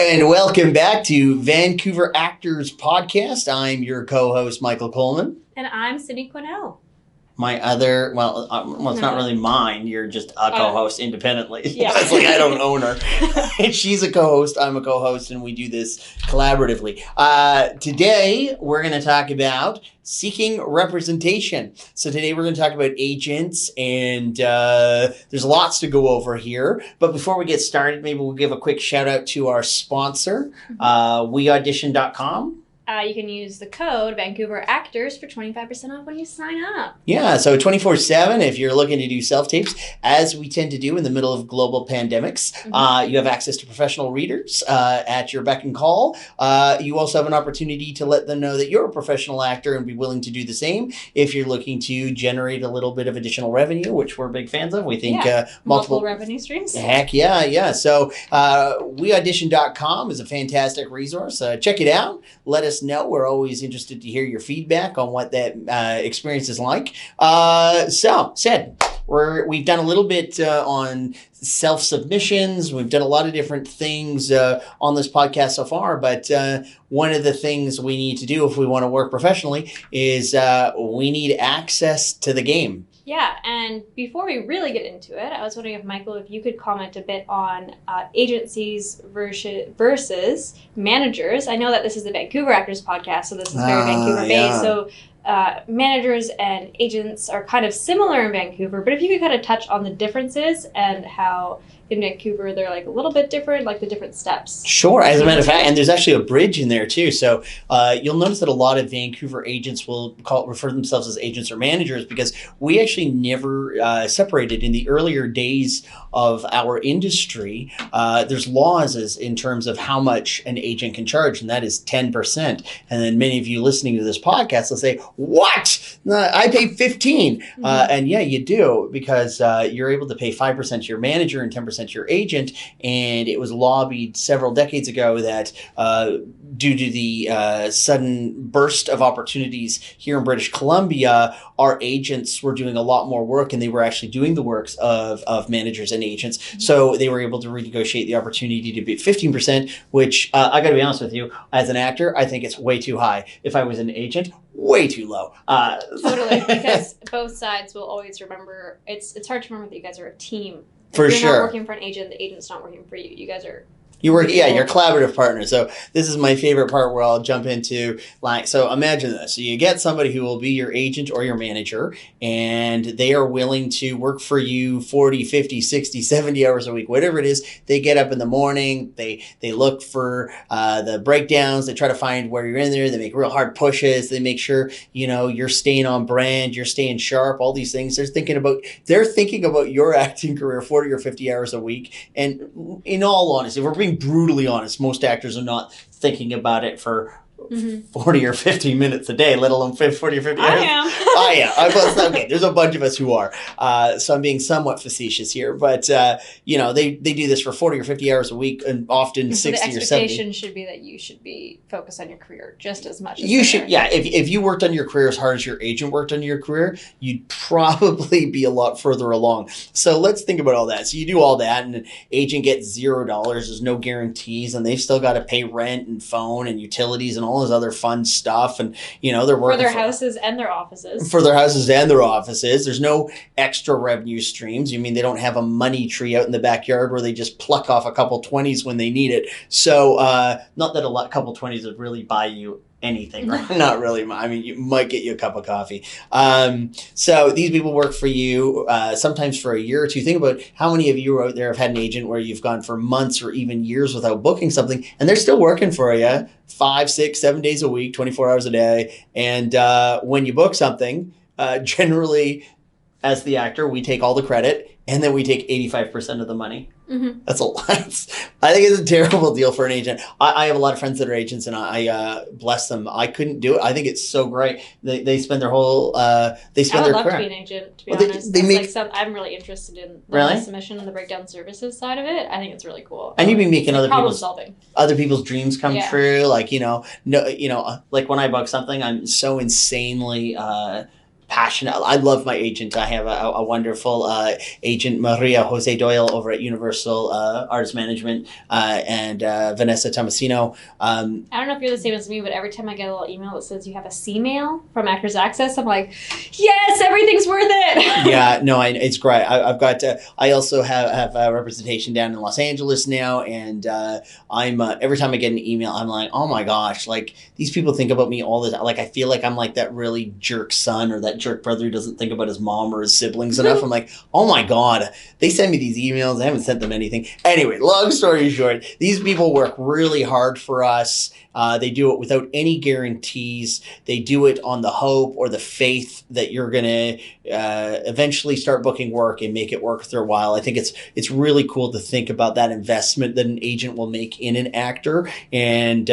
And welcome back to Vancouver Actors Podcast. I'm your co-host, Michael Coleman. And I'm Sidney Quesnelle. My other, it's not really mine. You're just a co-host independently. Yeah. It's like I don't own her. She's a co-host, I'm a co-host, and we do this collaboratively. Today, we're going to talk about seeking representation. So today we're going to talk about agents, and there's lots to go over here. But before we get started, maybe we'll give a quick shout out to our sponsor, weaudition.com. You can use the code Vancouver Actors for 25% off when you sign up. Yeah, so 24/7 if you're looking to do self-tapes, as we tend to do in the middle of global pandemics. You have access to professional readers at your beck and call. You also have an opportunity to let them know that you're a professional actor and be willing to do the same if you're looking to generate a little bit of additional revenue, which we're big fans of. We think multiple revenue streams. Heck yeah. So weaudition.com is a fantastic resource. Check it out. Let us know. We're always interested to hear your feedback on what that experience is like. So, Sid, we've done a little bit on self-submissions. We've done a lot of different things on this podcast so far, but one of the things we need to do if we want to work professionally is we need access to the game. Yeah, and before we really get into it, I was wondering if, Michael, if you could comment a bit on agencies versus managers. I know that this is the Vancouver Actors Podcast, so this is very Vancouver-based. Yeah. So managers and agents are kind of similar in Vancouver, but if you could kind of touch on the differences and how in Vancouver they're like a little bit different, like the different steps. Sure, as a matter of fact, and there's actually a bridge in there too. So you'll notice that a lot of Vancouver agents will refer themselves as agents or managers because we actually never separated in the earlier days of our industry. There's laws in terms of how much an agent can charge, and that is 10%. And then many of you listening to this podcast will say, "What? I pay 15." And yeah, you do, because you're able to pay 5% to your manager and 10% to your agent. And it was lobbied several decades ago that due to the sudden burst of opportunities here in British Columbia, our agents were doing a lot more work, and they were actually doing the works of managers and agents. So they were able to renegotiate the opportunity to be 15%, which I got to be honest with you, as an actor, I think it's way too high. If I was an agent, way too low. Totally, because both sides will always remember, it's hard to remember that you guys are a team. For sure. You're not working for an agent, the agent's not working for you. You guys are... You're collaborative partners. So this is my favorite part where I'll jump into, so imagine this. So you get somebody who will be your agent or your manager, and they are willing to work for you 40, 50, 60, 70 hours a week, whatever it is. They get up in the morning, they look for the breakdowns, they try to find where you're in there, they make real hard pushes, they make sure, you're staying on brand, you're staying sharp, all these things. They're thinking about your acting career 40 or 50 hours a week. And in all honesty, if we're being brutally honest, most actors are not thinking about it for 40 or 50 minutes a day, let alone 40 or 50 hours. I am. Okay, there's a bunch of us who are. So I'm being somewhat facetious here. But, they do this for 40 or 50 hours a week, and often 60 or 70. The expectation should be that you should be focused on your career just as much as you should. Yeah, if you worked on your career as hard as your agent worked on your career, you'd probably be a lot further along. So let's think about all that. So you do all that, and an agent gets $0. There's no guarantees, and they've still got to pay rent and phone and utilities and all this other fun stuff, and they're working for their houses and their offices. For their houses and their offices. There's no extra revenue streams. You mean they don't have a money tree out in the backyard where they just pluck off a couple 20s when they need it. So not that couple 20s would really buy you anything, right? Not really. I mean, you might get you a cup of coffee. So these people work for you sometimes for a year or two. Think about how many of you out there have had an agent where you've gone for months or even years without booking something, and they're still working for you 5, 6, 7 days a week, 24 hours a day. And when you book something, generally, as the actor, we take all the credit, and then we take 85% of the money. That's a lot. I think it's a terrible deal for an agent. I have a lot of friends that are agents, and I bless them. I couldn't do it. I think it's so great. They spend their whole I would love to be an agent, to be honest. I'm really interested in the submission and the breakdown services side of it. I think it's really cool. And you've been making other people's dreams come true. Like like when I book something, I'm so insanely passionate. I love my agent. I have a wonderful agent, Maria Jose Doyle, over at Universal Artist Management, and Vanessa Tomasino. I don't know if you're the same as me, but every time I get a little email that says you have a C-mail from Actors Access, I'm like, yes, everything's worth it. Yeah, no, it's great. I've got. I also have representation down in Los Angeles now, and I'm every time I get an email, I'm like, oh my gosh, like these people think about me all the time. Like I feel like I'm like that really jerk son or that jerk brother who doesn't think about his mom or his siblings enough. I'm like, oh my God, they send me these emails. I haven't sent them anything. Anyway, long story short, these people work really hard for us. They do it without any guarantees. They do it on the hope or the faith that you're going to eventually start booking work and make it worth their while. I think it's really cool to think about that investment that an agent will make in an actor. And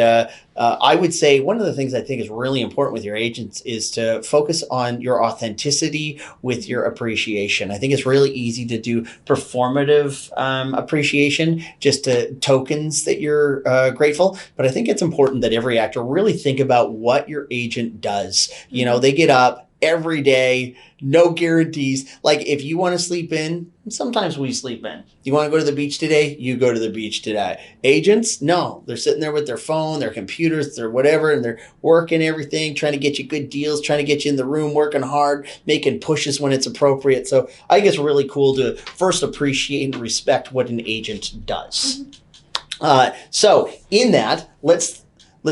I would say one of the things I think is really important with your agents is to focus on your authenticity with your appreciation. I think it's really easy to do performative appreciation, just to tokens that you're grateful. But I think it's important that every actor really think about what your agent does. You know, they get up every day, no guarantees. Like if you want to sleep in, sometimes we sleep in. You want to go to the beach today? You go to the beach today. Agents, no, they're sitting there with their phone, their computers, their whatever, and they're working everything, trying to get you good deals, trying to get you in the room, working hard, making pushes when it's appropriate. So I think it's really cool to first appreciate and respect what an agent does. So in that, let's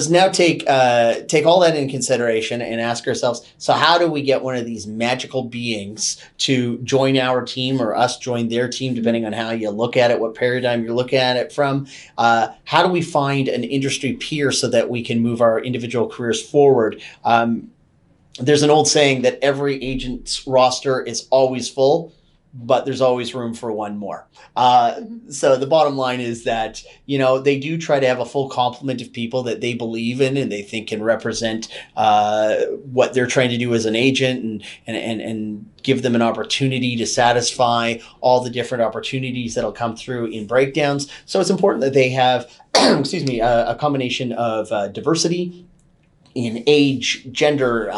now take all that in consideration and ask ourselves, so how do we get one of these magical beings to join our team or us join their team, depending on how you look at it, what paradigm you're looking at it from? How do we find an industry peer so that we can move our individual careers forward? There's an old saying that every agent's roster is always full, but there's always room for one more. So the bottom line is that, you know, they do try to have a full complement of people that they believe in and they think can represent what they're trying to do as an agent and give them an opportunity to satisfy all the different opportunities that'll come through in breakdowns. So it's important that they have, a combination of diversity in age, gender,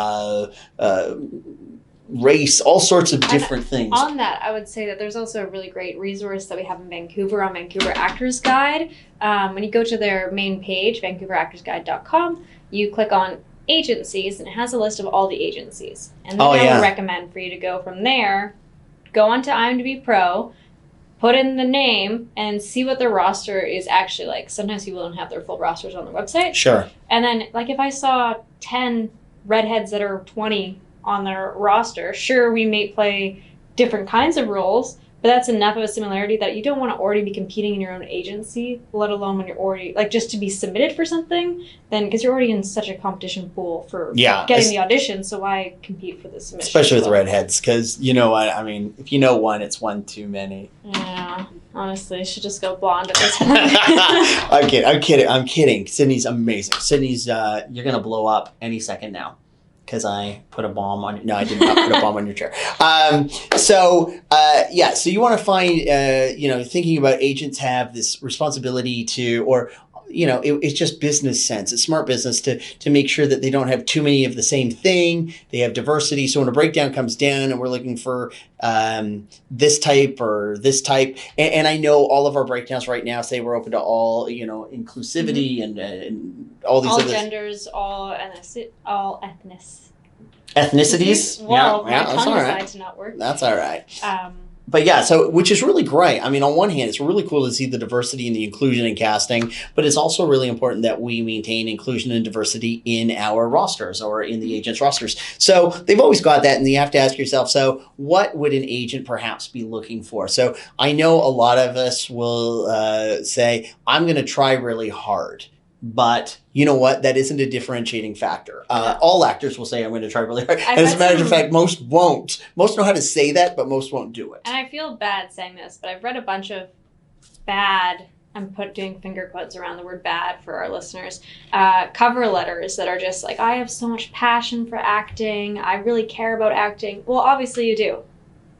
race, all sorts of different things. On that, I would say that there's also a really great resource that we have in Vancouver on Vancouver Actors Guide. When you go to their main page, VancouverActorsGuide.com, you click on agencies, and it has a list of all the agencies. And then I would recommend for you to go from there, go onto IMDb Pro, put in the name, and see what their roster is actually like. Sometimes people don't have their full rosters on their website. Sure. And then, like, if I saw 10 redheads that are 20 on their roster, sure, we may play different kinds of roles, but that's enough of a similarity that you don't want to already be competing in your own agency, let alone when you're already, like, just to be submitted for something, then, because you're already in such a competition pool for getting the audition, so why compete for the submission? Especially with redheads, because, you know what, I mean, if you know one, it's one too many. Yeah, honestly, you should just go blonde at this point. I'm kidding. Sidney's amazing. Sidney's, you're going to blow up any second now. Because I put a bomb on. No, I did not put a bomb on your chair. So you want to find, thinking about agents have this responsibility to, or, you know, it's just business sense. It's smart business to make sure that they don't have too many of the same thing. They have diversity. So when a breakdown comes down and we're looking for this type or this type, and I know all of our breakdowns right now say we're open to all, you know, inclusivity and all these all other genders, all ethnicities. Well, yeah, my that's tongue all right. decides to not work. That's all right. But yeah, so which is really great. I mean, on one hand, it's really cool to see the diversity and the inclusion in casting, but it's also really important that we maintain inclusion and diversity in our rosters or in the agent's rosters. So they've always got that, and you have to ask yourself, so what would an agent perhaps be looking for? So I know a lot of us will say, I'm going to try really hard. But you know what? That isn't a differentiating factor. All actors will say, I'm going to try really hard. And as a matter of fact, most won't. Most know how to say that, but most won't do it. And I feel bad saying this, but I've read a bunch of bad, I'm doing finger quotes around the word bad for our listeners, cover letters that are just like, I have so much passion for acting. I really care about acting. Well, obviously you do.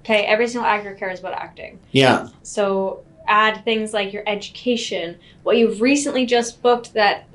Okay, every single actor cares about acting. Yeah. So add things like your education, what you've recently just booked that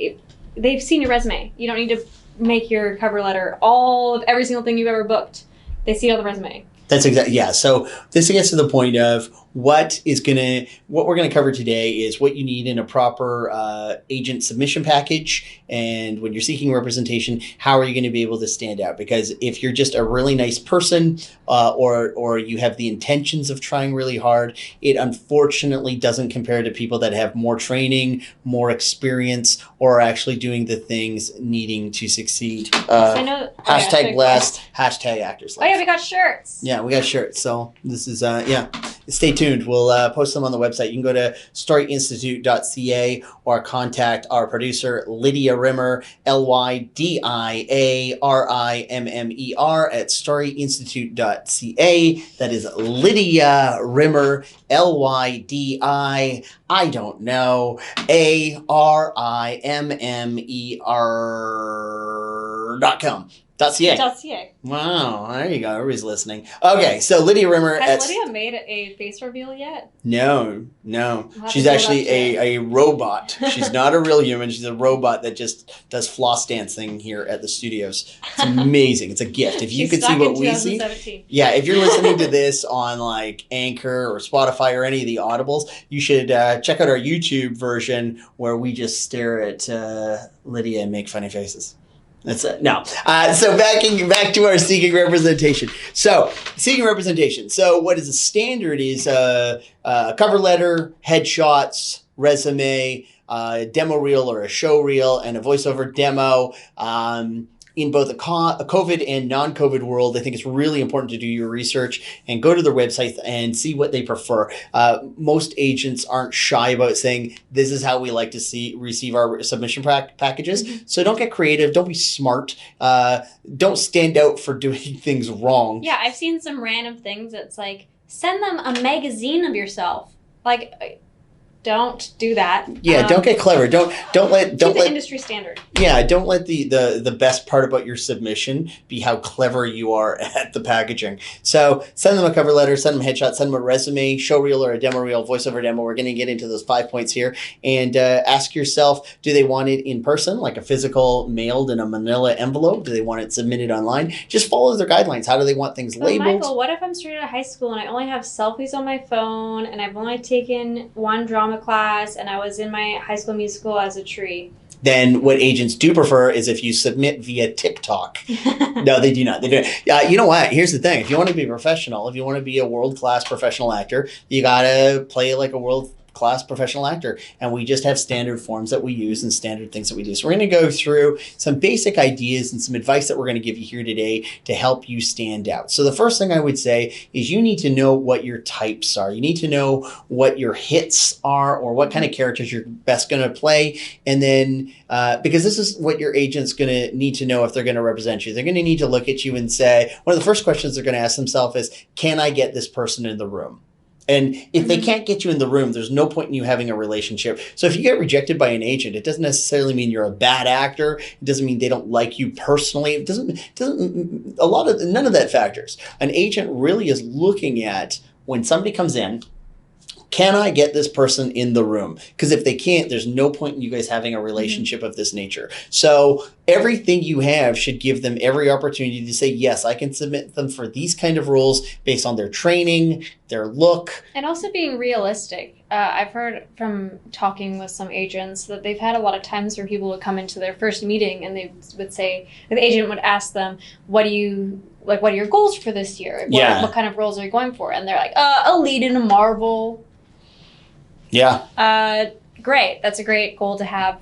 they've seen your resume. You don't need to make your cover letter all of every single thing you've ever booked. they see it on the resume. That's exactly, yeah. So this gets to the point of what we're gonna cover today is what you need in a proper agent submission package, and when you're seeking representation, how are you going to be able to stand out? Because if you're just a really nice person, or you have the intentions of trying really hard, it unfortunately doesn't compare to people that have more training, more experience, or are actually doing the things needing to succeed. I know. Hashtag blessed. Hashtag actors. Oh yeah, we got shirts. Yeah, we got shirts. So this is Stay tuned. We'll post them on the website. You can go to storyinstitute.ca or contact our producer, Lydia Rimmer, LYDIARIMMER at storyinstitute.ca. That is Lydia Rimmer, LYDI, I don't know, ARIMMER.com. .ca. Wow, there you go. Everybody's listening. Okay, so Lydia Rimmer. Has Lydia made a face reveal yet? No. She's actually a robot. She's not a real human. She's a robot that just does floss dancing here at the studios. It's amazing. It's a gift. If you could see what we see. Yeah, if you're listening to this on like Anchor or Spotify or any of the Audibles, you should check out our YouTube version where we just stare at Lydia and make funny faces. That's it. No. So back to our seeking representation. So seeking representation. So what is a standard is a cover letter, headshots, resume, demo reel or a show reel, and a voiceover demo. In both a COVID and non-COVID world, I think it's really important to do your research and go to their website and see what they prefer. Most agents aren't shy about saying, this is how we like to receive our submission packages. Mm-hmm. So don't get creative. Don't be smart. Don't stand out for doing things wrong. Yeah, I've seen some random things that's like, send them a magazine of yourself. Like... Don't do that. Yeah, don't get clever. Don't let industry standard. Yeah, don't let the best part about your submission be how clever you are at the packaging. So send them a cover letter, send them a headshot, send them a resume, show reel or a demo reel, voiceover demo. We're going to get into those 5 points here, and ask yourself: do they want it in person, like a physical mailed in a manila envelope? Do they want it submitted online? Just follow their guidelines. How do they want things labeled? Michael, what if I'm straight out of high school and I only have selfies on my phone and I've only taken one drama class and I was in my High School Musical as a tree? Then what agents do prefer is if you submit via TikTok. No, they do not. They do. You know what? Here's the thing. If you want to be professional, if you want to be a world-class professional actor, you got to play like a world-class professional actor. And we just have standard forms that we use and standard things that we do. So we're going to go through some basic ideas and some advice that we're going to give you here today to help you stand out. So the first thing I would say is you need to know what your types are. You need to know what your hits are or what kind of characters you're best going to play. And then, because this is what your agent's going to need to know if they're going to represent you. They're going to need to look at you and say, one of the first questions they're going to ask themselves is, can I get this person in the room? And if they can't get you in the room, there's no point in you having a relationship. So if you get rejected by an agent, it doesn't necessarily mean you're a bad actor. It doesn't mean they don't like you personally. It doesn't none of that factors. An agent really is looking at when somebody comes in, can I get this person in the room? Because if they can't, there's no point in you guys having a relationship of this nature. So everything you have should give them every opportunity to say, yes, I can submit them for these kind of roles based on their training, their look. And also being realistic. I've heard from talking with some agents that they've had a lot of times where people would come into their first meeting and they would say, the agent would ask them, what are your goals for this year? What kind of roles are you going for? And they're like, a lead in a Marvel. Yeah. Great. That's a great goal to have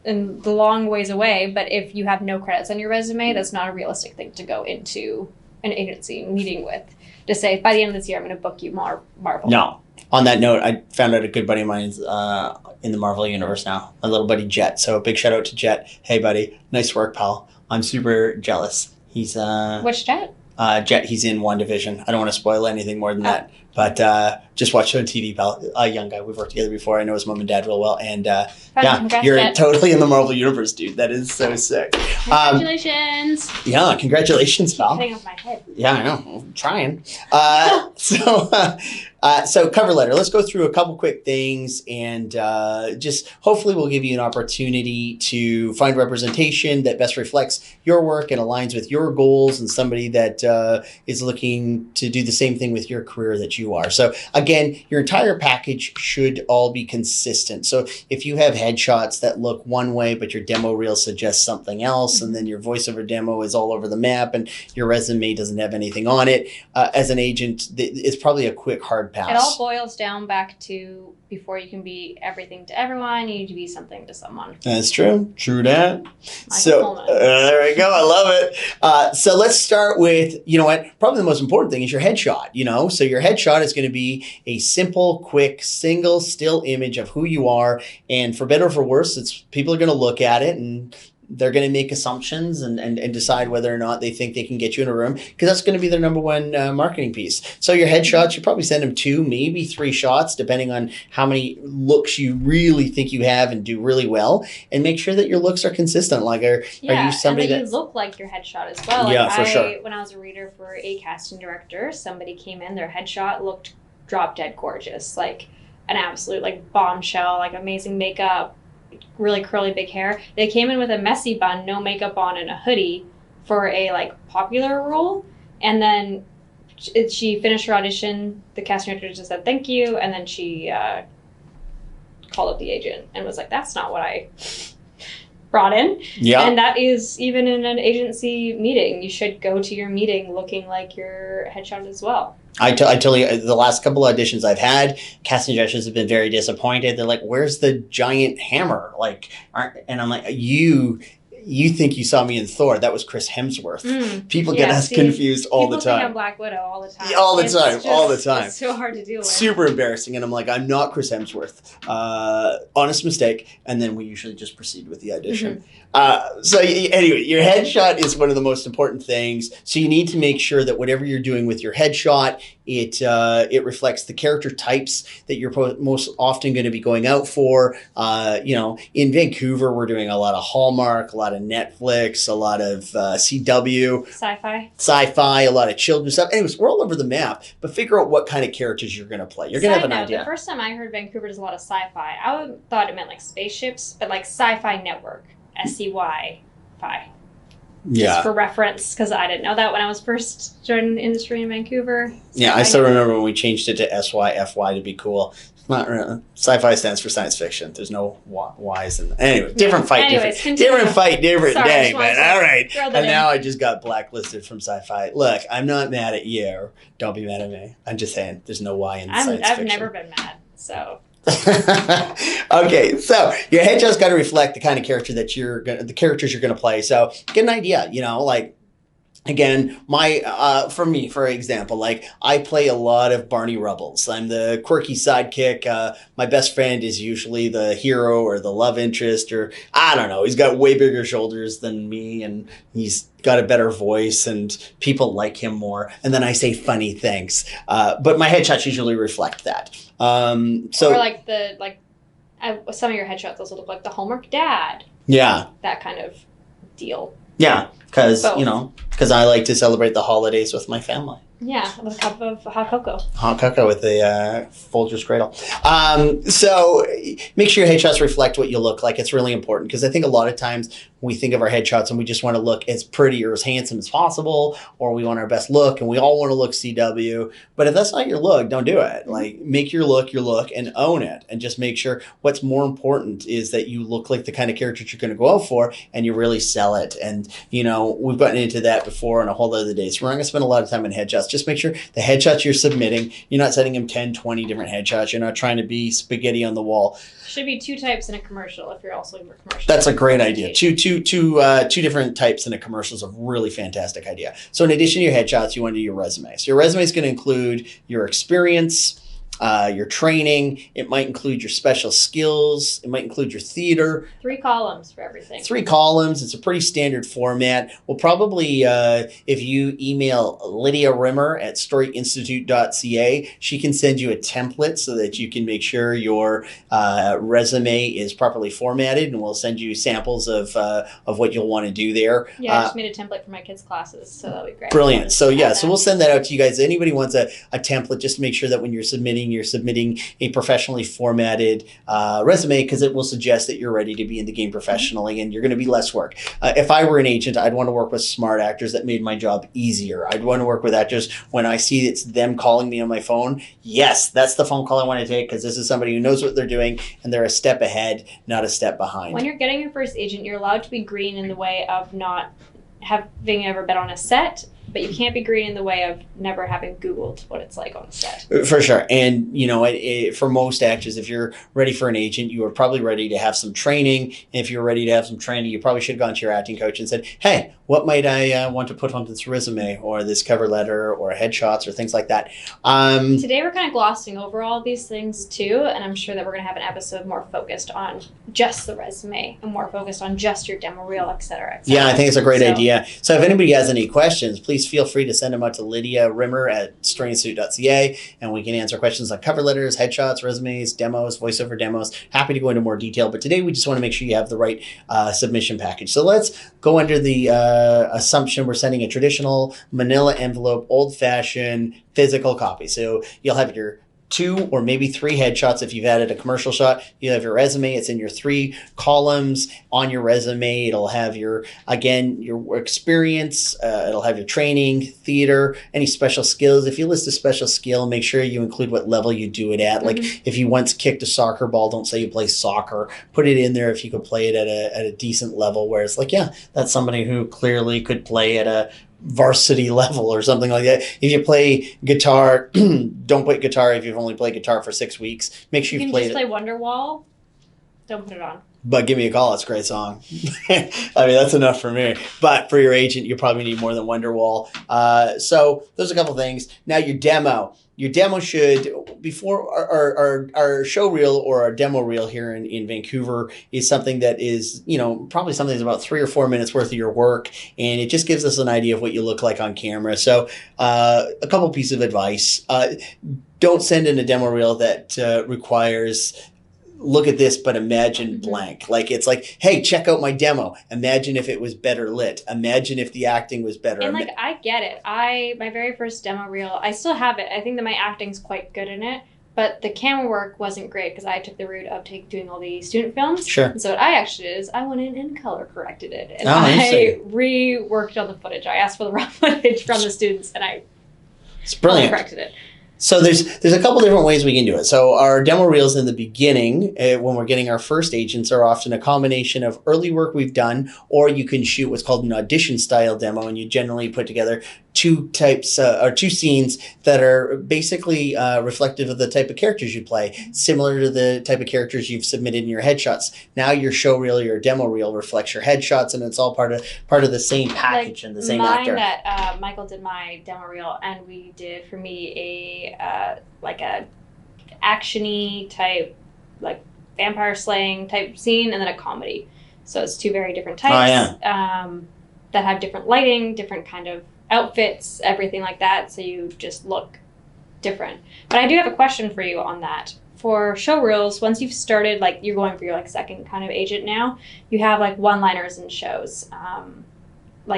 in the long ways away. But if you have no credits on your resume, that's not a realistic thing to go into an agency meeting with. To say, by the end of this year, I'm going to book you Marvel. No. On that note, I found out a good buddy of mine is in the Marvel universe now. My little buddy Jet. So a big shout out to Jet. Hey, buddy. Nice work, pal. I'm super jealous. He's Which Jet? Jet, he's in WandaVision. I don't want to spoil anything more than that. But just watch it on TV, pal. A young guy. We've worked together before. I know his mom and dad real well. And you're Jet. Totally in the Marvel Universe, dude. That is so sick. Congratulations. Yeah, congratulations, pal. Cutting off my head. Yeah, I know. I'm trying. So cover letter, let's go through a couple quick things and just hopefully we'll give you an opportunity to find representation that best reflects your work and aligns with your goals and somebody that is looking to do the same thing with your career that you are. So again, your entire package should all be consistent. So if you have headshots that look one way, but your demo reel suggests something else, and then your voiceover demo is all over the map and your resume doesn't have anything on it, as an agent, it's probably a quick, hard pass. It all boils down back to before you can be everything to everyone, you need to be something to someone. That's true. True that. Coleman. There we go. I love it. So let's start with, you know what, probably the most important thing is your headshot, you know? So your headshot is going to be a simple, quick, single still image of who you are. And for better or for worse, people are going to look at it and they're going to make assumptions and decide whether or not they think they can get you in a room, because that's going to be their number one marketing piece. So your headshots, you probably send them 2, maybe 3 shots, depending on how many looks you really think you have and do really well, and make sure that your looks are consistent. Like, are you somebody and that you look like your headshot as well? Like yeah, for sure. When I was a reader for a casting director, somebody came in, their headshot looked drop dead gorgeous, like an absolute like bombshell, like amazing makeup, really curly big hair. They came in with a messy bun, no makeup on, and a hoodie for a like popular role. And then she finished her audition. The casting director just said thank you, and then she called up the agent and was like, "That's not what I brought in." Yeah. And that is even in an agency meeting. You should go to your meeting looking like your headshot as well. I tell you, the last couple of auditions I've had, casting directors have been very disappointed. They're like, "Where's the giant hammer?" Like, and I'm like, "You think you saw me in Thor? That was Chris Hemsworth." People get us confused all the time. People think I'm Black Widow all the time. Yeah, all the time. It's so hard to deal with. Super embarrassing. And I'm like, "I'm not Chris Hemsworth." Honest mistake. And then we usually just proceed with the audition. So anyway, your headshot is one of the most important things. So you need to make sure that whatever you're doing with your headshot, it reflects the character types that you're most often going to be going out for. In Vancouver, we're doing a lot of Hallmark, a lot of Netflix, a lot of CW. Sci-fi, a lot of children's stuff. Anyways, we're all over the map, but figure out what kind of characters you're going to play. You're going to have an idea. The first time I heard Vancouver does a lot of sci-fi, I thought it meant like spaceships, but like Sci-Fi Network. SCY-Fi. Yeah. Just for reference, because I didn't know that when I was first joining the industry in Vancouver. Yeah, I still remember when we changed it to SYFY to be cool. It's not sci-fi stands for science fiction. There's no Y's in anyway. Different fight, different day. But all right, and now I just got blacklisted from sci-fi. Look, I'm not mad at you. Don't be mad at me. I'm just saying there's no Y in science fiction. I've never been mad, so. Okay, so your headshot's got to reflect the kind of character that the characters you're gonna play. So get an idea, like, again, for example, like I play a lot of Barney Rubbles. I'm the quirky sidekick. My best friend is usually the hero or the love interest, or I don't know. He's got way bigger shoulders than me, and he's got a better voice, and people like him more. And then I say funny things. But my headshots usually reflect that. Or like some of your headshots also look like the Hallmark dad. Yeah. That kind of deal. Yeah, because I like to celebrate the holidays with my family. Yeah, with a cup of hot cocoa. Hot cocoa with a Folgers Cradle. So make sure your headshots reflect what you look like. It's really important, because I think a lot of times we think of our headshots and we just want to look as pretty or as handsome as possible, or we want our best look and we all want to look CW. But if that's not your look, don't do it. Like, make your look and own it, and just make sure what's more important is that you look like the kind of character you're going to go out for and you really sell it. And, we've gotten into that before on a whole other day. So we're not going to spend a lot of time on headshots. Just make sure the headshots you're submitting, you're not sending them 10, 20 different headshots. You're not trying to be spaghetti on the wall. Should be 2 types in a commercial if you're also looking for commercials. That's a great idea. Two different types in a commercial is a really fantastic idea. So in addition to your headshots, you want to do your resume. So your resume is going to include your experience, your training. It might include your special skills. It might include your theater. 3 columns for everything. 3 columns. It's a pretty standard format. We'll probably, if you email Lydia Rimmer at storyinstitute.ca, she can send you a template so that you can make sure your resume is properly formatted, and we'll send you samples of what you'll want to do there. Yeah, I just made a template for my kids' classes, so that'll be great. Brilliant. So yeah, so we'll send that out to you guys. Anybody wants a template, just to make sure that when you're submitting a professionally formatted resume, because it will suggest that you're ready to be in the game professionally, and you're going to be less work. If I were an agent, I'd want to work with smart actors that made my job easier. I'd want to work with actors when I see it's them calling me on my phone. Yes, that's the phone call I want to take, because this is somebody who knows what they're doing, and they're a step ahead, not a step behind. When you're getting your first agent, you're allowed to be green in the way of not having ever been on a set, but you can't be green in the way of never having Googled what it's like on a set. For sure. And, for most actors, if you're ready for an agent, you are probably ready to have some training. And if you're ready to have some training, you probably should have gone to your acting coach and said, hey, what might I want to put on this resume or this cover letter or headshots or things like that. Today we're kind of glossing over all these things too, and I'm sure that we're going to have an episode more focused on just the resume and more focused on just your demo reel, et cetera, et cetera. Yeah, I think it's a great idea. So if anybody has any questions, please feel free to send them out to Lydia Rimmer at storyinstitute.ca, and we can answer questions on cover letters, headshots, resumes, demos, voiceover demos. Happy to go into more detail, but today we just want to make sure you have the right submission package. So let's go under the assumption we're sending a traditional manila envelope, old-fashioned physical copy. So you'll have your 2 or maybe 3 headshots if you've added a commercial shot. You have your resume. It's in your 3 columns on your resume. It'll have your experience. It'll have your training, theater, any special skills. If you list a special skill, make sure you include what level you do it at. Like if you once kicked a soccer ball, don't say you play soccer. Put it in there if you could play it at a decent level where it's like, yeah, that's somebody who clearly could play at a varsity level or something like that. If you play guitar, don't put guitar if you've only played guitar for 6 weeks. Make sure you've played it. You can just play Wonderwall. Don't put it on. But Give Me a Call, it's a great song. I mean, that's enough for me. But for your agent, you probably need more than Wonderwall. So those are a couple things. Now your demo. Your demo should, before our show reel or our demo reel here in Vancouver is something that is, probably something that's about 3 or 4 minutes worth of your work. And it just gives us an idea of what you look like on camera. So a couple pieces of advice. Don't send in a demo reel that requires, look at this, but imagine blank. Like, it's like, hey, check out my demo. Imagine if it was better lit. Imagine if the acting was better. And I get it. My very first demo reel, I still have it. I think that my acting's quite good in it, but the camera work wasn't great because I took the route of doing all the student films. Sure. And so what I actually did is I went in and color corrected it. And I reworked on the footage. I asked for the raw footage from the students and I color corrected it. So there's a couple different ways we can do it. So our demo reels in the beginning, when we're getting our first agents, are often a combination of early work we've done, or you can shoot what's called an audition style demo, and you generally put together 2 types or 2 scenes that are basically reflective of the type of characters you play, similar to the type of characters you've submitted in your headshots. Now your show reel or your demo reel reflects your headshots, and it's all part of the same package and the same actor. That Michael did my demo reel, and we did for me a action-y type, like vampire slaying type scene, and then a comedy. So it's 2 very different types that have different lighting, different kind of outfits, everything like that, so you just look different. But I do have a question for you on that. For show reels, once you've started, you're going for your second kind of agent now, you have one-liners in shows.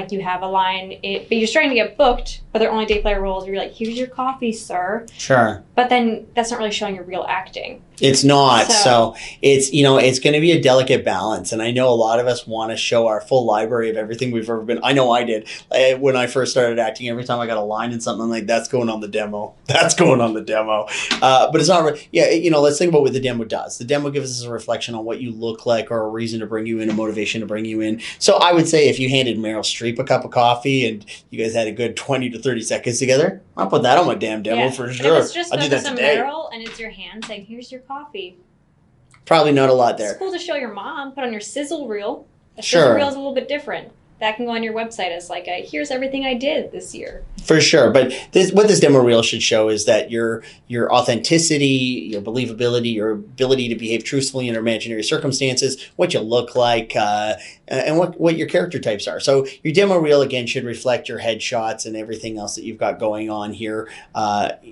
You have a line, but you're starting to get booked, but they're only day player roles. You're like, here's your coffee, sir. Sure. But then that's not really showing your real acting. It's not. So it's, it's going to be a delicate balance. And I know a lot of us want to show our full library of everything we've ever been. I know I did. When I first started acting, every time I got a line in something, I'm like, that's going on the demo. That's going on the demo. But it's not, let's think about what the demo does. The demo gives us a reflection on what you look like or a reason to bring you in, a motivation to bring you in. So I would say if you handed Meryl Streep a cup of coffee and you guys had a good 20 to 30 seconds together, I'll put that on my damn demo for sure. If it's just a Meryl and it's your hand saying, here's your coffee. Probably not a lot there. It's cool to show your mom, put on your sizzle reel. A sizzle reel is a little bit different that can go on your website as like a, here's everything I did this year. For sure. But what this demo reel should show is that your authenticity, your believability, your ability to behave truthfully in imaginary circumstances, what you look like, and what your character types are. So your demo reel, again, should reflect your headshots and everything else that you've got going on here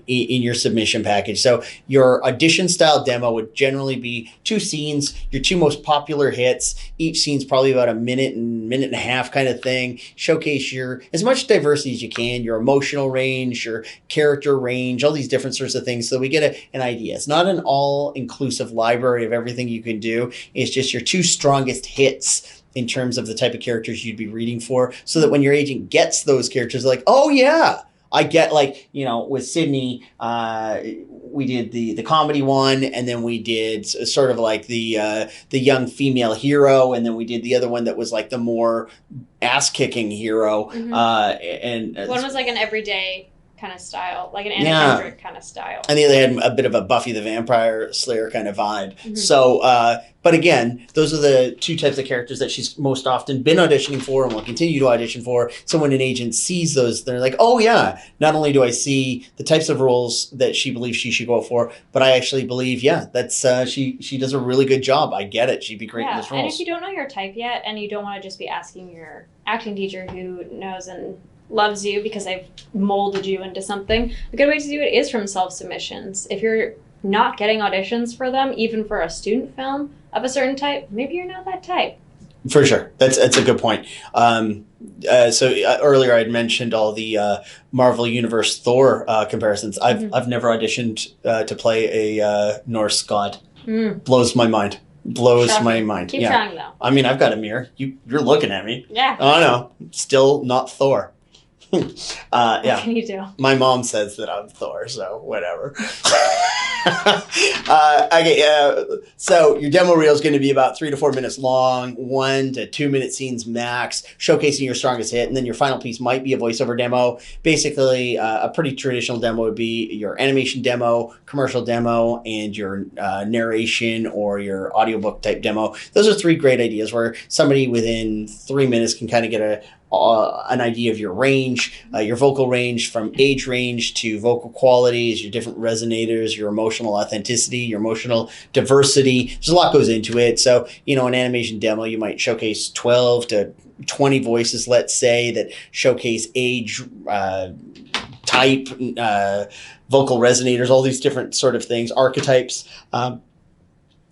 in your submission package. So your audition style demo would generally be 2 scenes, your 2 most popular hits. Each scene's probably about a minute and a half kind of thing. Showcase your as much diversity as you can, your emotional range, your character range, all these different sorts of things, so we get an idea. It's not an all-inclusive library of everything you can do. It's just your 2 strongest hits in terms of the type of characters you'd be reading for, so that when your agent gets those characters, like, oh yeah, I get, like, with Sidney, we did the comedy one, and then we did sort of like the young female hero, and then we did the other one that was like the more ass-kicking hero. And one was like an everyday kind of style, like an Anna Kendrick kind of style. And the other had a bit of a Buffy the Vampire Slayer kind of vibe. So, but again, those are the 2 types of characters that she's most often been auditioning for and will continue to audition for. So when an agent sees those, they're like, oh yeah, not only do I see the types of roles that she believes she should go for, but I actually believe, that's she does a really good job. I get it. She'd be great in this role. And if you don't know your type yet, and you don't want to just be asking your acting teacher who knows and loves you because they've molded you into something, a good way to do it is from self-submissions. If you're not getting auditions for them, even for a student film of a certain type, maybe you're not that type. For sure. That's a good point. So earlier I'd mentioned all the Marvel Universe Thor comparisons. I've never auditioned to play a Norse god. Blows my mind. My mind. Keep trying, though. I mean, I've got a mirror. You're looking at me. Yeah. Oh, no. Still not Thor. What can you do? My mom says that I'm Thor, so whatever. So your demo reel is going to be about 3 to 4 minutes long, 1 to 2 minute scenes max, showcasing your strongest hit, and then your final piece might be a voiceover demo. Basically, a pretty traditional demo would be your animation demo, commercial demo, and your narration or your audiobook type demo. Those are 3 great ideas where somebody within 3 minutes can kind of get an idea of your range, your vocal range, from age range to vocal qualities, your different resonators, your emotional authenticity, your emotional diversity. There's a lot goes into it. So, an animation demo, you might showcase 12 to 20 voices, let's say, that showcase age, type, vocal resonators, all these different sort of things, archetypes.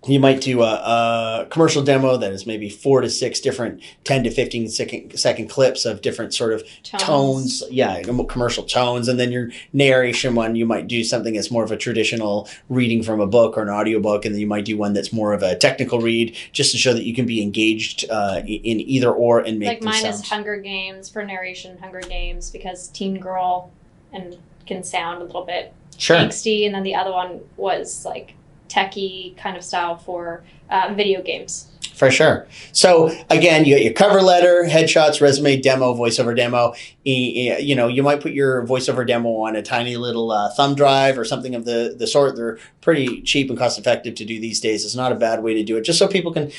You might do a commercial demo that is maybe 4 to 6 different 10 to 15 second clips of different sort of tones. Yeah, commercial tones. And then your narration one, you might do something that's more of a traditional reading from a book or an audiobook. And then you might do one that's more of a technical read, just to show that you can be engaged in either or and make like mine sound. Is Hunger Games for narration, Hunger Games, because teen girl and can sound a little bit angsty. And then the other one was like techie kind of style for video games. For sure. So again, you got your cover letter, headshots, resume, demo, voiceover demo. You might put your voiceover demo on a tiny little thumb drive or something of the sort. They're pretty cheap and cost effective to do these days. It's not a bad way to do it, just so people can.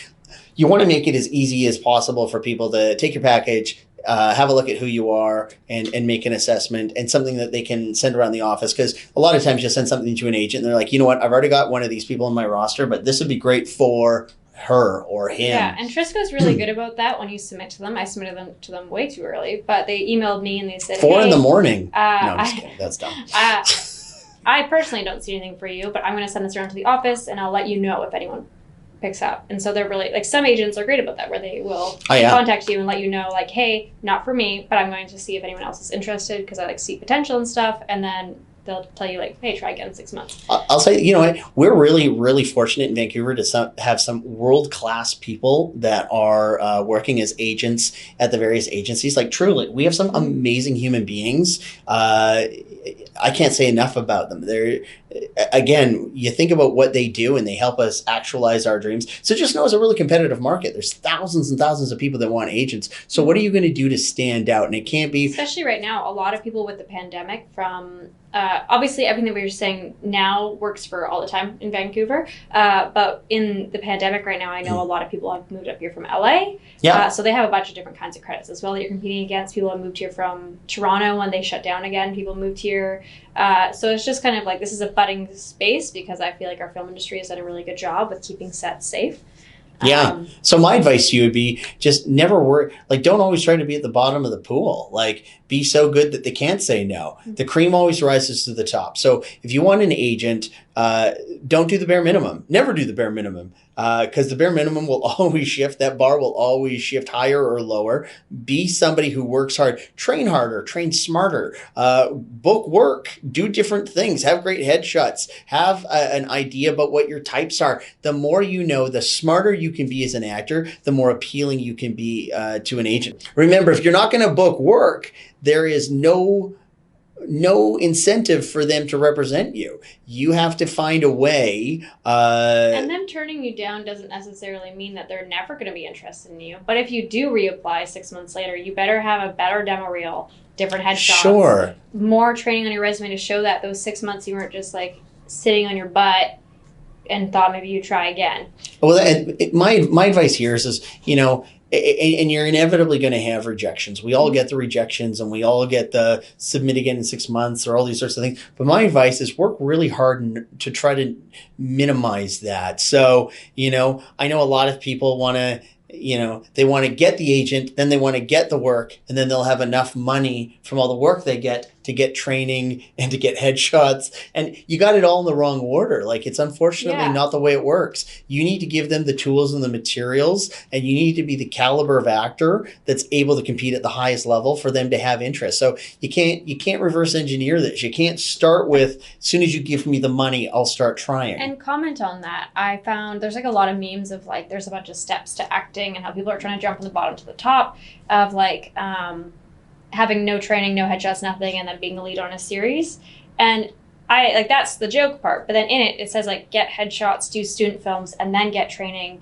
You want to make it as easy as possible for people to take your package, have a look at who you are, and make an assessment, and something that they can send around the office. Because a lot of times you send something to an agent and they're like, you know what, I've already got one of these people on my roster, but this would be great for her or him. Yeah, and Trisco's really good about that when you submit to them. I submitted them to them way too early, but they emailed me and they said, 4 hey, in the morning. No, I'm just kidding. That's dumb. I personally don't see anything for you, but I'm going to send this around to the office and I'll let you know if anyone picks up. And so they're really, like, some agents are great about that, where they will contact you and let you know, like, hey, not for me, but I'm going to see if anyone else is interested because I see potential and stuff. And then they'll tell you, like, hey, try again in 6 months. I'll say, you know what, we're really, really fortunate in Vancouver to have some world-class people that are working as agents at the various agencies. Like, truly, we have some amazing human beings. I can't say enough about them. They're, again, you think about what they do and they help us actualize our dreams. So just know it's a really competitive market. There's thousands and thousands of people that want agents. So what are you going to do to stand out? And it can't be... Especially right now, a lot of people with the pandemic, from obviously everything that we were saying now works for all the time in Vancouver. But in the pandemic right now, I know a lot of people have moved up here from LA. Yeah. So they have a bunch of different kinds of credits as well that you're competing against. People have moved here from Toronto when they shut down again. People moved here. So it's just kind of like, this is a budding space because I feel like our film industry has done a really good job with keeping sets safe. Yeah. So my advice to you would be just never worry. Like, don't always try to be at the bottom of the pool. Like, be so good that they can't say no. The cream always rises to the top. So if you want an agent, don't do the bare minimum. Never do the bare minimum. Because the bare minimum will always shift. That bar will always shift higher or lower. Be somebody who works hard. Train harder. Train smarter. Book work. Do different things. Have great headshots. Have an idea about what your types are. The more you know, the smarter you can be as an actor, the more appealing you can be to an agent. Remember, if you're not going to book work, there is no incentive for them to represent you. You have to find a way. And them turning you down doesn't necessarily mean that they're never going to be interested in you. But if you do reapply 6 months later, you better have a better demo reel, different headshots, Sure. more training on your resume to show that those 6 months you weren't just like sitting on your butt and thought maybe you'd try again. Well, my advice here is, you know, and you're inevitably going to have rejections. We all get the rejections, and we all get the submit again in 6 months or all these sorts of things. But my advice is work really hard to try to minimize that. So, you know, I know a lot of people want to, you know, they want to get the agent, then they want to get the work, and then they'll have enough money from all the work they get to get training and to get headshots. And you got it all in the wrong order. Like, it's unfortunately not the way it works. You need to give them the tools and the materials, and you need to be the caliber of actor that's able to compete at the highest level for them to have interest. So you can't reverse engineer this. You can't start with, as soon as you give me the money, I'll start trying. And comment on that. I found there's like a lot of memes of like, there's a bunch of steps to acting and how people are trying to jump from the bottom to the top of like, having no training, no headshots, nothing, and then being the lead on a series. And I like, that's the joke part. But then in it says like, get headshots, do student films, and then get training.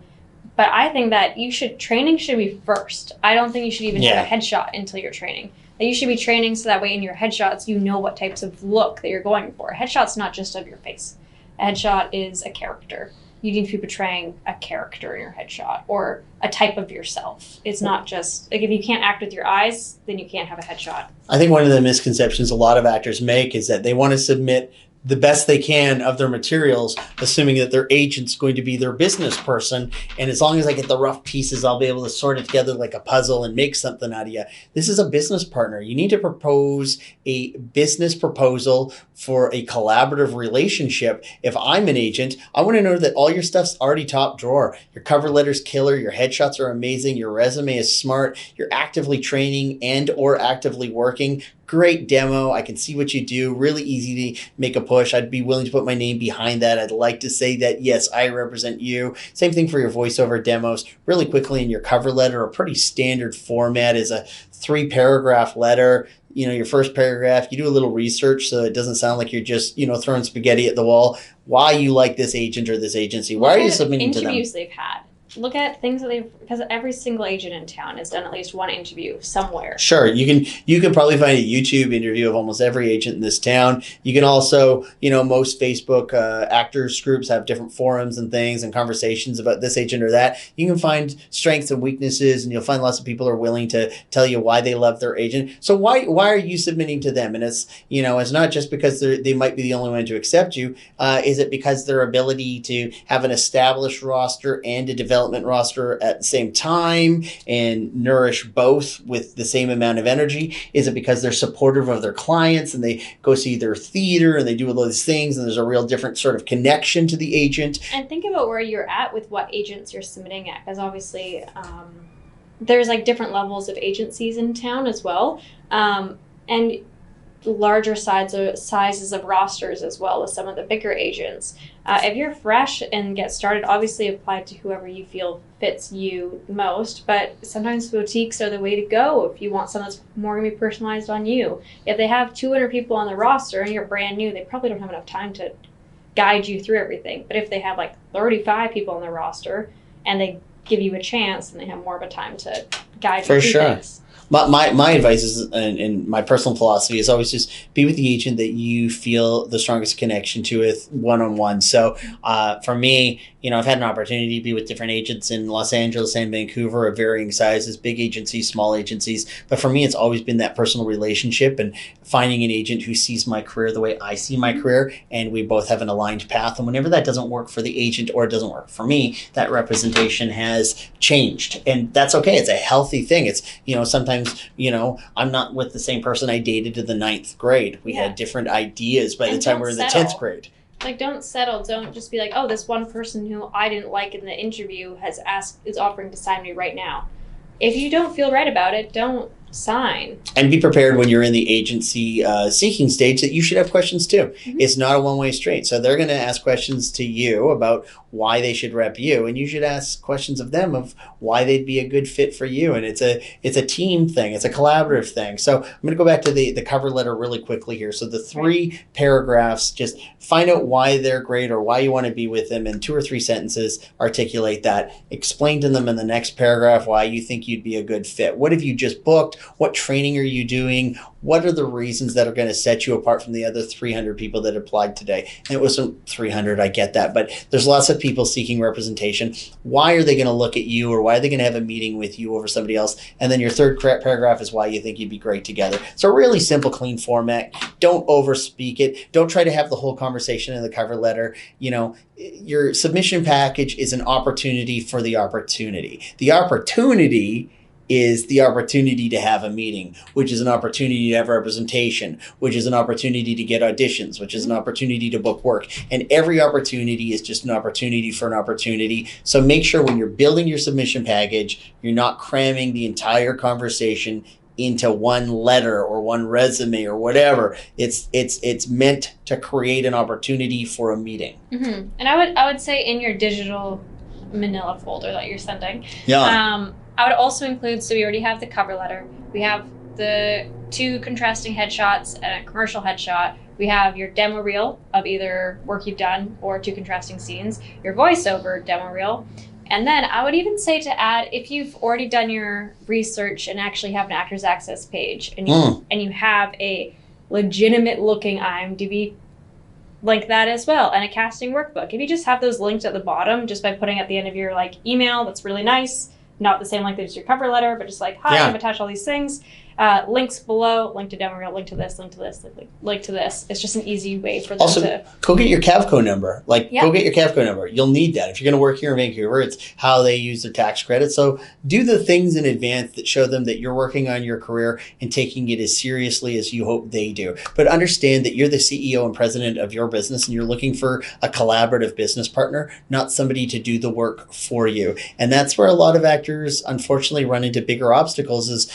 But I think that training should be first. I don't think you should even have a headshot until you're training. Like, you should be training so that way in your headshots, you know what types of look that you're going for. A headshot's not just of your face. A headshot is a character. You need to be portraying a character in your headshot or a type of yourself. It's not just, like, if you can't act with your eyes, then you can't have a headshot. I think one of the misconceptions a lot of actors make is that they want to submit the best they can of their materials, assuming that their agent's going to be their business person. And as long as I get the rough pieces, I'll be able to sort it together like a puzzle and make something out of you. This is a business partner. You need to propose a business proposal for a collaborative relationship. If I'm an agent, I want to know that all your stuff's already top drawer. Your cover letter's killer. Your headshots are amazing. Your resume is smart. You're actively training and or actively working. Great demo. I can see what you do. Really easy to make a push. I'd be willing to put my name behind that. I'd like to say that, yes, I represent you. Same thing for your voiceover demos. Really quickly in your cover letter, a pretty standard format is a 3-paragraph letter. You know, your first paragraph, you do a little research so it doesn't sound like you're just, you know, throwing spaghetti at the wall. Why you like this agent or this agency? Why are you submitting to them? Interviews they've had. Look at things that because every single agent in town has done at least one interview somewhere. Sure. You can probably find a YouTube interview of almost every agent in this town. You can also, you know, most Facebook actors groups have different forums and things and conversations about this agent or that. You can find strengths and weaknesses, and you'll find lots of people are willing to tell you why they love their agent. So why are you submitting to them? And it's, you know, it's not just because they might be the only one to accept you. Is it because their ability to have an established roster and a development roster at the same time and nourish both with the same amount of energy? Is it because they're supportive of their clients and they go see their theater and they do all those things and there's a real different sort of connection to the agent? And think about where you're at with what agents you're submitting at, because obviously there's like different levels of agencies in town as well, and larger sizes of rosters as well as some of the bigger agents. If you're fresh and get started, obviously apply to whoever you feel fits you most, but sometimes boutiques are the way to go if you want something that's more going to be personalized on you. If they have 200 people on the roster and you're brand new, they probably don't have enough time to guide you through everything. But if they have like 35 people on the roster and they give you a chance, then they have more of a time to guide you through things. My advice is, and my personal philosophy is always just be with the agent that you feel the strongest connection to with one-on-one. So for me, I've had an opportunity to be with different agents in Los Angeles and Vancouver of varying sizes, big agencies, small agencies. But for me, it's always been that personal relationship and finding an agent who sees my career the way I see my career, and we both have an aligned path. And whenever that doesn't work for the agent or it doesn't work for me, that representation has changed. And that's okay. It's a healthy thing. It's, sometimes, I'm not with the same person I dated in the 9th grade. We had different ideas by the time we're in the 10th grade. Like, don't settle. Don't just be like, oh, this one person who I didn't like in the interview is offering to sign me right now. If you don't feel right about it, don't sign. And be prepared when you're in the agency seeking stage that you should have questions too. Mm-hmm. It's not a one-way street. So they're going to ask questions to you about why they should rep you, and you should ask questions of them of why they'd be a good fit for you. And it's a team thing. It's a collaborative thing. So I'm going to go back to the cover letter really quickly here. So the 3 paragraphs, just find out why they're great or why you want to be with them in 2 or 3 sentences, articulate that, explain to them in the next paragraph why you think you'd be a good fit. What have you just booked? What training are you doing? What are the reasons that are going to set you apart from the other 300 people that applied today? And it wasn't 300, I get that, but there's lots of people seeking representation. Why are they going to look at you, or why are they going to have a meeting with you over somebody else? And then your 3rd paragraph is why you think you'd be great together. It's a really simple, clean format. Don't overspeak it. Don't try to have the whole conversation in the cover letter. Your submission package is an opportunity for the opportunity. The opportunity is the opportunity to have a meeting, which is an opportunity to have representation, which is an opportunity to get auditions, which is an opportunity to book work. And every opportunity is just an opportunity for an opportunity. So make sure when you're building your submission package, you're not cramming the entire conversation into one letter or one resume or whatever. It's meant to create an opportunity for a meeting. Mm-hmm. And I would say in your digital manila folder that you're sending, I would also include, so we already have the cover letter, we have the 2 contrasting headshots and a commercial headshot, we have your demo reel of either work you've done or 2 contrasting scenes, your voiceover demo reel, and then I would even say to add, if you've already done your research and actually have an Actors Access page, and you have a legitimate looking IMDb, link that as well, and a casting workbook. If you just have those linked at the bottom, just by putting at the end of your email, that's really nice. Not the same link as your cover letter, but just hi, I've attached all these things. Links below, link to demo reel, link to this, link to this, link to this. It's just an easy way for them to... go get your Cavco number. Go get your Cavco number. You'll need that. If you're going to work here in Vancouver, it's how they use their tax credit. So do the things in advance that show them that you're working on your career and taking it as seriously as you hope they do. But understand that you're the CEO and president of your business, and you're looking for a collaborative business partner, not somebody to do the work for you. And that's where a lot of actors, unfortunately, run into bigger obstacles is,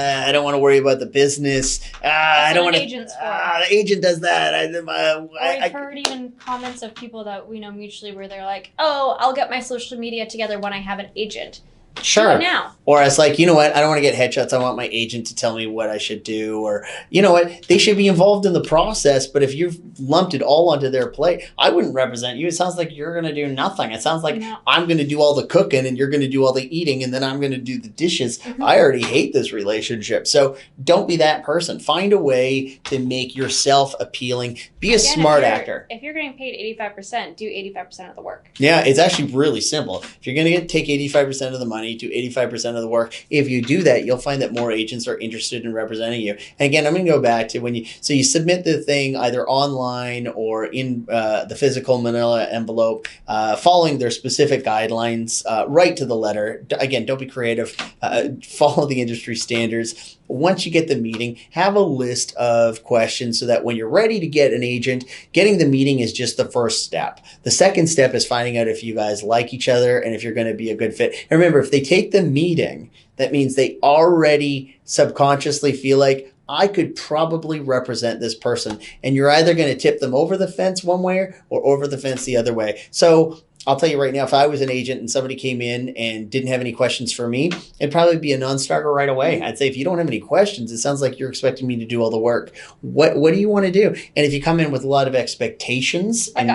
I don't want to worry about the business. I don't want to. The agent does that. I've heard even comments of people that we know mutually where they're like, "Oh, I'll get my social media together when I have an agent." Sure. Do it now. Or it's like, you know what? I don't want to get headshots. I want my agent to tell me what I should do. Or, you know what? They should be involved in the process. But if you've lumped it all onto their plate, I wouldn't represent you. It sounds like you're going to do nothing. It sounds like I'm going to do all the cooking and you're going to do all the eating and then I'm going to do the dishes. Mm-hmm. I already hate this relationship. So don't be that person. Find a way to make yourself appealing. Be a smart actor. If you're getting paid 85%, do 85% of the work. Yeah, it's actually really simple. If you're going to take 85% of the money, do 85% of the work. If you do that, you'll find that more agents are interested in representing you. And again, I'm going to go back to you submit the thing either online or in the physical manila envelope, following their specific guidelines, right to the letter. Again, don't be creative. Follow the industry standards. Once you get the meeting, have a list of questions so that when you're ready to get an agent, getting the meeting is just the first step. The second step is finding out if you guys like each other and if you're going to be a good fit. And remember, if they take the meeting, that means they already subconsciously feel like, I could probably represent this person. And you're either going to tip them over the fence one way or over the fence the other way. So I'll tell you right now, if I was an agent and somebody came in and didn't have any questions for me, it'd probably be a non-starter right away. I'd say, if you don't have any questions, it sounds like you're expecting me to do all the work. What do you want to do? And if you come in with a lot of expectations and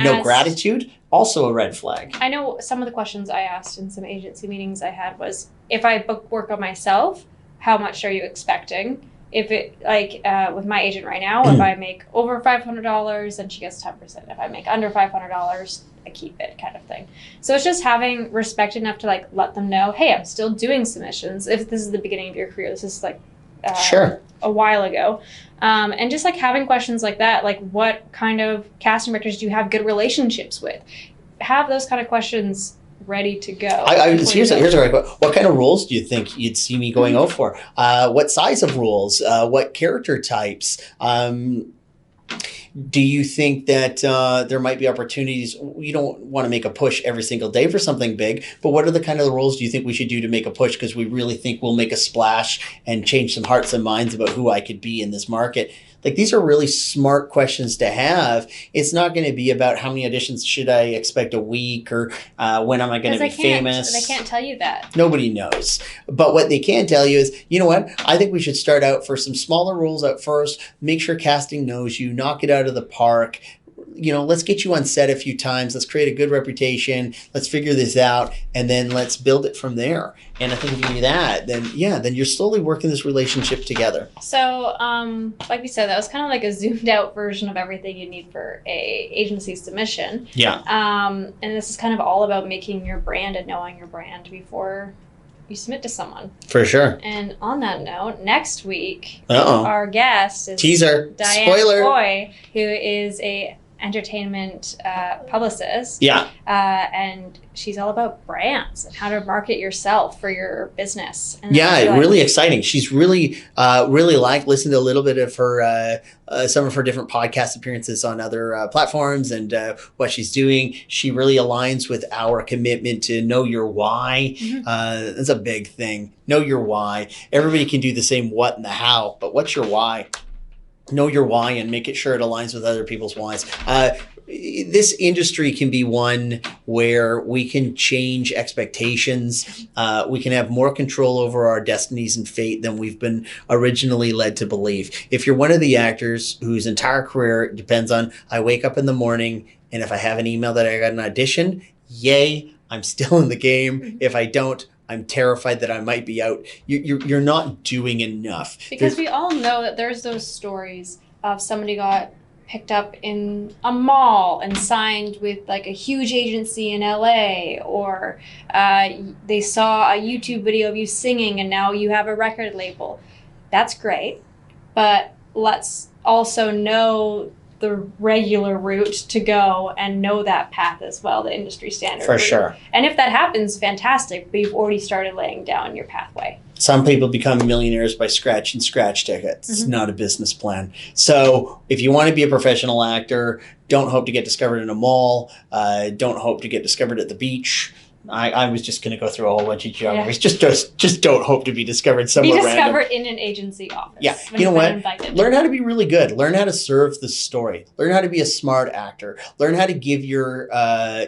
no gratitude, also a red flag. I know some of the questions I asked in some agency meetings I had was, if I book work on myself, how much are you expecting? If it, like, with my agent right now, if I make over $500, then she gets 10%. If I make under $500, I keep it, kind of thing. So it's just having respect enough to, like, let them know, hey, I'm still doing submissions. If this is the beginning of your career, this is, like, Sure. a while ago. And just, like, having questions like that, like, what kind of casting directors do you have good relationships with? Have those kind of questions ready to go. Here's a great question. What kind of roles do you think you'd see me going out for? What size of roles? What character types? Do you think that there might be opportunities? You don't want to make a push every single day for something big, but what are the kind of roles do you think we should do to make a push? Because we really think we'll make a splash and change some hearts and minds about who I could be in this market. Like, these are really smart questions to have. It's not going to be about how many auditions should I expect a week, or when am I going to be famous. They can't tell you that. Nobody knows. But what they can tell you is, you know what? I think we should start out for some smaller roles at first. Make sure casting knows you. Knock it out of the park. You know, let's get you on set a few times. Let's create a good reputation. Let's figure this out, and then let's build it from there. And I think if you do that, then you're slowly working this relationship together. So, like we said, that was kind of like a zoomed out version of everything you need for a agency submission. Yeah. And this is kind of all about making your brand and knowing your brand before you submit to someone. For sure. And on that note, next week, Uh-oh. our guest is Teaser. Diane Spoiler. Foy, who is a entertainment publicist. Yeah. And she's all about brands and how to market yourself for your business. And really exciting. She's really listened to a little bit of her some of her different podcast appearances on other platforms, and what she's doing. She really aligns with our commitment to know your why. Mm-hmm. That's a big thing. Know your why. Everybody can do the same what and the how, but what's your why? Know your why and make it sure it aligns with other people's whys. This industry can be one where we can change expectations. We can have more control over our destinies and fate than we've been originally led to believe. If you're one of the actors whose entire career depends on, I wake up in the morning and if I have an email that I got an audition, yay, I'm still in the game. If I don't, I'm terrified that I might be out. You're not doing enough. Because we all know that there's those stories of somebody got picked up in a mall and signed with like a huge agency in LA, or they saw a YouTube video of you singing and now you have a record label. That's great, but let's also know the regular route to go and know that path as well, the industry standard. For sure. And if that happens, fantastic, but you've already started laying down your pathway. Some people become millionaires by scratching scratch tickets. It's not a business plan. So if you want to be a professional actor, don't hope to get discovered in a mall. Don't hope to get discovered at the beach. I was just going to go through a whole bunch of geographies. Yeah. Just don't hope to be discovered somewhere random. Be discovered in an agency office. Yeah. You know what? Learn how to be really good. Learn how to serve the story. Learn how to be a smart actor. Learn how to give your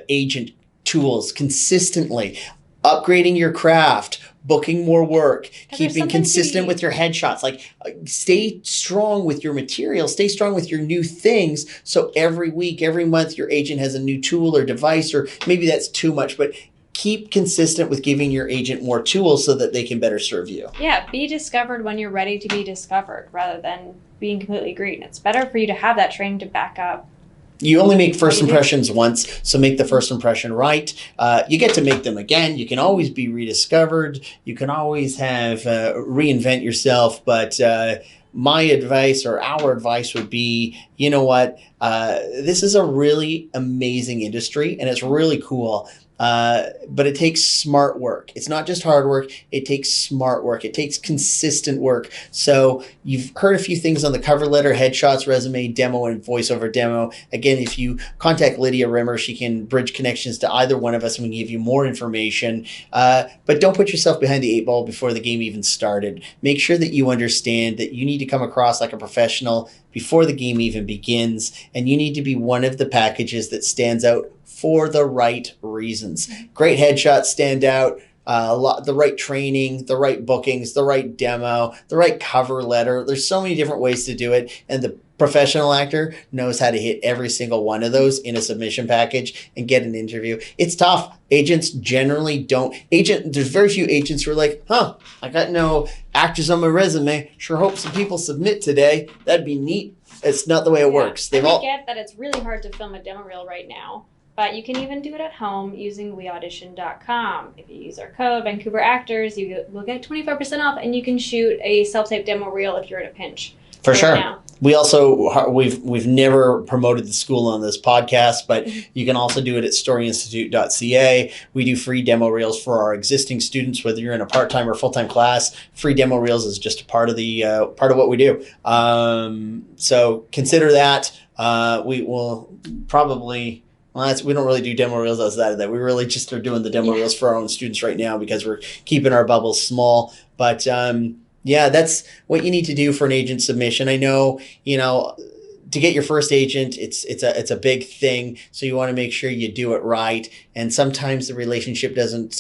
agent tools consistently. Upgrading your craft. Booking more work, keeping consistent with your headshots. Like, stay strong with your material, stay strong with your new things. So every week, every month, your agent has a new tool or device, or maybe that's too much, but keep consistent with giving your agent more tools so that they can better serve you. Yeah, be discovered when you're ready to be discovered rather than being completely green. It's better for you to have that training to back up. You only make first impressions once, so make the first impression right. You get to make them again. You can always be rediscovered. You can always have reinvent yourself. But my advice, or our advice, would be, you know what? This is a really amazing industry, and it's really cool. But it takes smart work. It's not just hard work. It takes smart work. It takes consistent work. So you've heard a few things on the cover letter, headshots, resume, demo, and voiceover demo. Again, if you contact Lydia Rimmer, she can bridge connections to either one of us and we can give you more information. But don't put yourself behind the 8 ball before the game even started. Make sure that you understand that you need to come across like a professional before the game even begins, and you need to be one of the packages that stands out for the right reasons. Great headshots stand out, the right training, the right bookings, the right demo, the right cover letter. There's so many different ways to do it, and the professional actor knows how to hit every single one of those in a submission package and get an interview. It's tough. Agents generally don't. There's very few agents who are like, I got no actors on my resume. Sure hope some people submit today. That'd be neat. It's not the way it works. I get that it's really hard to film a demo reel right now, but you can even do it at home using weaudition.com. If you use our code Vancouver Actors, you will get 25% off, and you can shoot a self-tape demo reel if you're in a pinch. For sure. Now. We also, we've never promoted the school on this podcast, but you can also do it at storyinstitute.ca. We do free demo reels for our existing students, whether you're in a part-time or full-time class. Free demo reels is just a part of what we do. So consider that. We will probably, we don't really do demo reels outside of that. We really just are doing the demo reels for our own students right now because we're keeping our bubbles small. But that's what you need to do for an agent submission. I know, to get your first agent, it's a big thing. So you want to make sure you do it right. And sometimes the relationship isn't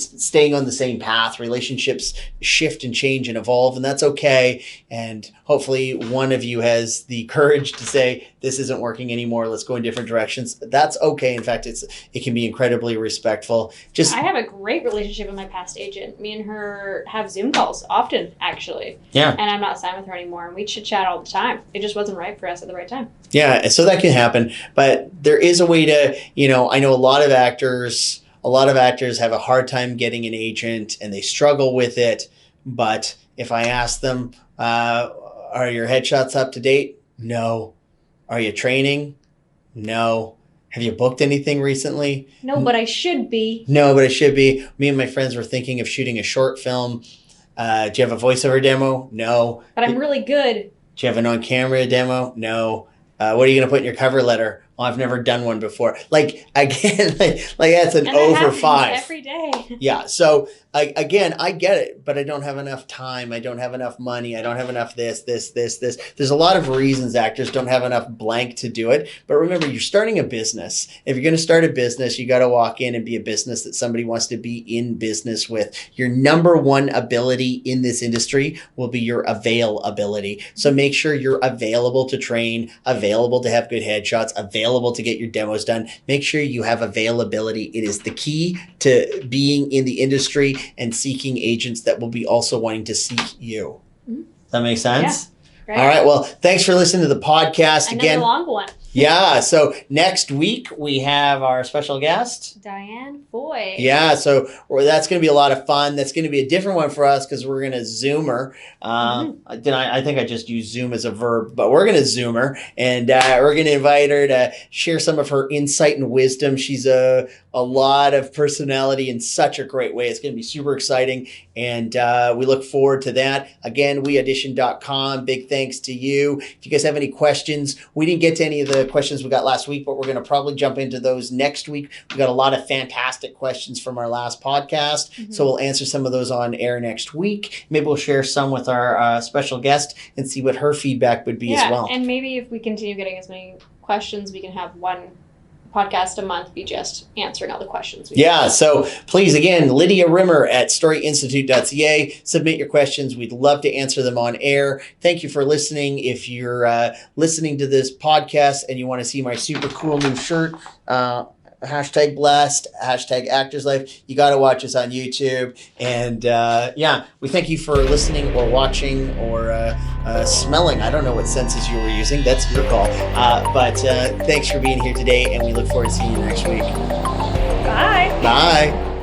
staying on the same path. Relationships shift and change and evolve, and that's okay. And hopefully one of you has the courage to say, this isn't working anymore. Let's go in different directions. That's okay. In fact, it can be incredibly respectful. I have a great relationship with my past agent. Me and her have Zoom calls often, actually. Yeah. And I'm not signed with her anymore, and we chit chat all the time. It just wasn't right for us at the right time. Yeah, so that can happen. But there is a way to, I know a lot of actors have a hard time getting an agent and they struggle with it. But if I ask them, are your headshots up to date? No. Are you training? No. Have you booked anything recently? No, but I should be. No, but I should be. Me and my friends were thinking of shooting a short film. Do you have a voiceover demo? No. But I'm really good. Do you have an on-camera demo? No. What are you going to put in your cover letter? Oh, I've never done one before. Like, again, like that's an over 5. Every day. Yeah. So I get it, but I don't have enough time. I don't have enough money. I don't have enough this. There's a lot of reasons actors don't have enough blank to do it. But remember, you're starting a business. If you're going to start a business, you got to walk in and be a business that somebody wants to be in business with. Your number one ability in this industry will be your availability. So make sure you're available to train, available to have good headshots, available to get your demos done. Make sure you have availability. It is the key to being in the industry and seeking agents that will be also wanting to seek you. Mm-hmm. Does that make sense? Yeah. All right. Well, thanks for listening to the podcast again. Another long one. Yeah. So next week we have our special guest, Diane Foy. Yeah. So that's going to be a lot of fun. That's going to be a different one for us because we're going to Zoom her. I think I just used Zoom as a verb, but we're going to Zoom her and we're going to invite her to share some of her insight and wisdom. She's a lot of personality in such a great way. It's going to be super exciting. And we look forward to that. Again, weaudition.com. Big thanks to you. If you guys have any questions, we didn't get to any of the questions we got last week, but we're going to probably jump into those next week. We got a lot of fantastic questions from our last podcast. Mm-hmm. So we'll answer some of those on air next week. Maybe we'll share some with our special guest and see what her feedback would be as well. And maybe if we continue getting as many questions, we can have one podcast a month be just answering all the questions. So please, again, Lydia Rimmer at storyinstitute.ca. Submit your questions. We'd love to answer them on air. Thank you for listening. If you're listening to this podcast and you want to see my super cool new shirt, hashtag blessed, hashtag actors life, you got to watch us on YouTube. And we thank you for listening or watching or smelling. I don't know what senses you were using. That's your call. But thanks for being here today, and we look forward to seeing you next week. Bye. Bye.